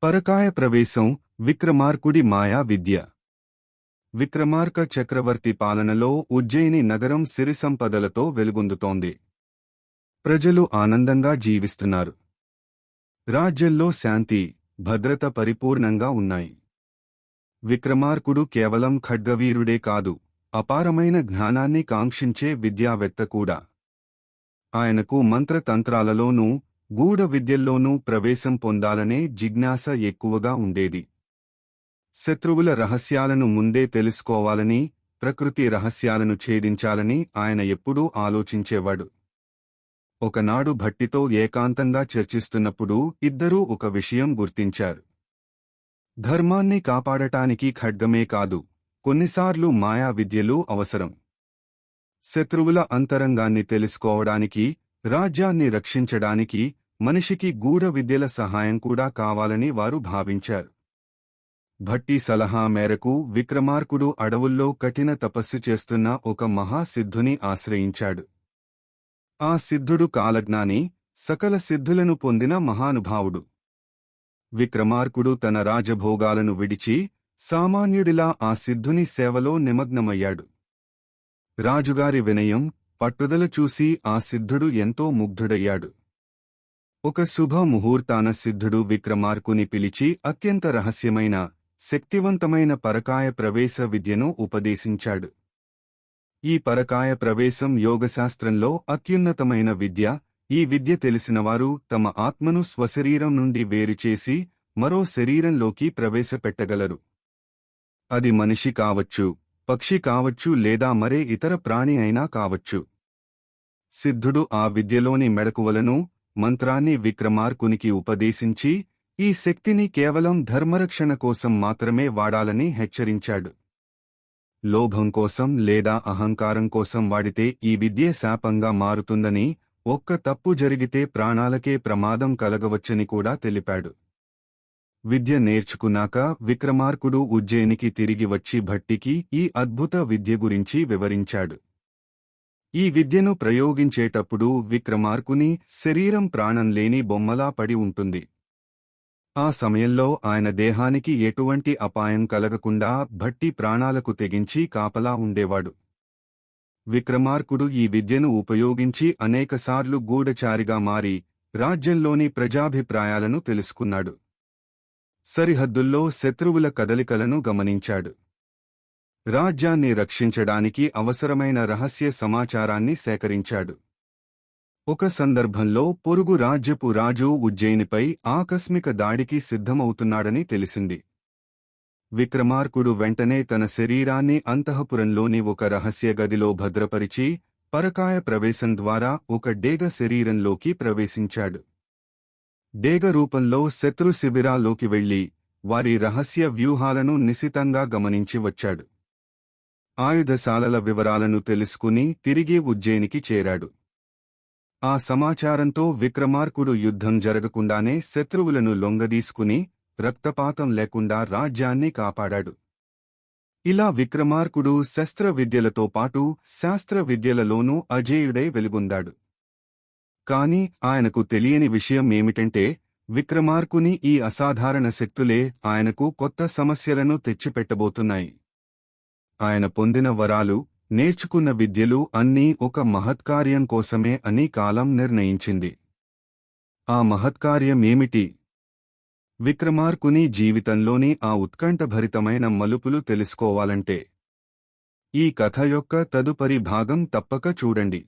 పరకాయ ప్రవేశం విక్రమార్కుడి మాయా విద్య. విక్రమార్క చక్రవర్తి పాలనలో ఉజ్జయిని నగరం సిరి సంపదలతో వెలుగొందుతోంది. ప్రజలు ఆనందంగా జీవిస్తున్నారు. రాజ్యంలో శాంతి, భద్రత పరిపూర్ణంగా ఉన్నాయి. విక్రమార్కుడు కేవలం ఖడ్గవీరుడే కాదు, అపారమైన జ్ఞానాన్ని కాంక్షించే విద్యావేత్త కూడా. ఆయనకు మంత్రతంత్రాలలోనూ గూఢ విద్యల్లోనూ ప్రవేశం పొందాలనే జిజ్ఞాస ఎక్కువగా ఉండేది. శత్రువుల రహస్యాలను ముందే తెలుసుకోవాలని, ప్రకృతి రహస్యాలను ఛేదించాలని ఆయన ఎప్పుడూ ఆలోచించేవాడు. ఒకనాడు భట్టితో ఏకాంతంగా చర్చిస్తున్నప్పుడు ఇద్దరూ ఒక విషయం గుర్తించారు. ధర్మాన్ని కాపాడటానికి ఖడ్గమే కాదు, కొన్నిసార్లు మాయా విద్యలు అవసరం. శత్రువుల అంతరంగాన్ని తెలుసుకోవడానికి, రాజ్యాన్ని రక్షించడానికి మనిషికి గూఢ విద్యల సహాయం కూడా కావాలని వారు భావించారు. భట్టి సలహా మేరకు విక్రమార్కుడు అడవుల్లో కఠిన తపస్సు చేస్తున్న ఒక మహాసిద్ధుని ఆశ్రయించాడు. ఆ సిద్ధుడు కాలజ్ఞాని, సకల సిద్ధులను పొందిన మహానుభావుడు. విక్రమార్కుడు తన రాజభోగాలను విడిచి సామాన్యుడిలా ఆ సిద్ధుని సేవలో నిమగ్నమయ్యాడు. రాజుగారి వినయం, పట్టుదల చూసి ఆ సిద్ధుడు ఎంతో ముగ్ధుడయ్యాడు. ఒక శుభ ముహూర్తాన సిద్ధుడు విక్రమార్కుని పిలిచి అత్యంత రహస్యమైన, శక్తివంతమైన పరకాయ ప్రవేశ విద్యను ఉపదేశించాడు. ఈ పరకాయ ప్రవేశం యోగశాస్త్రంలో అత్యున్నతమైన విద్య. ఈ విద్య తెలిసినవారు తమ ఆత్మను స్వశరీరం నుండి వేరుచేసి మరో శరీరంలోకి ప్రవేశపెట్టగలరు. అది మనిషి కావచ్చు, పక్షి కావచ్చు లేదా మరే ఇతర ప్రాణి అయినా కావచ్చు. సిద్ధుడు ఆ విద్యలోని మెళకువలను, మంత్రాన్ని విక్రమార్కునికి ఉపదేశించి ఈ శక్తిని కేవలం ధర్మరక్షణ కోసం మాత్రమే వాడాలని హెచ్చరించాడు. లోభం కోసం లేదా అహంకారం కోసం వాడితే ఈ విద్య శాపంగా మారుతుందని, ఒక్క తప్పు జరిగితే ప్రాణాలకే ప్రమాదం కలగవచ్చని కూడా తెలిపాడు. విద్య నేర్చుకున్నాక విక్రమార్కుడు ఉజ్జయినికి తిరిగి వచ్చి భట్టికి ఈ అద్భుత విద్య గురించి వివరించాడు. ఈ విద్యను ప్రయోగించేటప్పుడు విక్రమార్కుని శరీరం ప్రాణం లేని బొమ్మలా పడి ఉంటుంది. ఆ సమయంలో ఆయన దేహానికి ఎటువంటి అపాయం కలగకుండా భట్టి ప్రాణాలకు తెగించి కాపలా ఉండేవాడు. విక్రమార్కుడు ఈ విద్యను ఉపయోగించి అనేకసార్లు గూఢచారిగా మారి రాజ్యంలోని ప్రజాభిప్రాయాలను తెలుసుకున్నాడు. సరిహద్దుల్లో శత్రువుల కదలికలను గమనించాడు. రాజ్యాన్ని రక్షించడానికి అవసరమైన రహస్య సమాచారాన్ని సేకరించాడు. ఒక సందర్భంలో పొరుగు రాజ్యపు రాజు ఉజ్జయినిపై ఆకస్మిక దాడికి సిద్ధమవుతున్నాడని తెలిసింది. విక్రమార్కుడు వెంటనే తన శరీరాన్ని అంతఃపురంలోని ఒక రహస్య గదిలో భద్రపరిచి పరకాయ ప్రవేశం ద్వారా ఒక డేగ శరీరంలోకి ప్రవేశించాడు. డేగ రూపంలో శత్రు శిబిరాల్లోకి వెళ్లి వారి రహస్య వ్యూహాలను నిశితంగా గమనించి వచ్చాడు. ఆయుధశాలల వివరాలను తెలుసుకుని తిరిగి ఉజ్జయినికి చేరాడు. ఆ సమాచారంతో విక్రమార్కుడు యుద్ధం జరగకుండానే శత్రువులను లొంగదీసుకుని రక్తపాతం లేకుండా రాజ్యాన్ని కాపాడాడు. ఇలా విక్రమార్కుడు శస్త్ర విద్యలతో పాటు శాస్త్ర విద్యలలోనూ అజేయుడై వెలుగొందాడు. కాని ఆయనకు తెలియని విషయం ఏమిటంటే, విక్రమార్కుని ఈ అసాధారణ శక్తులే ఆయనకు కొత్త సమస్యలను తెచ్చిపెట్టబోతున్నాయి. ఆయన పొందిన వరాలు, నేర్చుకున్న విద్యలు అన్నీ ఒక మహత్కార్యం కోసమే అని కాలం నిర్ణయించింది. ఆ మహత్కార్యం ఏమిటి? విక్రమార్కుని జీవితంలోని ఆ ఉత్కంఠభరితమైన మలుపులు తెలుసుకోవాలంటే ఈ కథ యొక్క తదుపరి భాగం తప్పక చూడండి.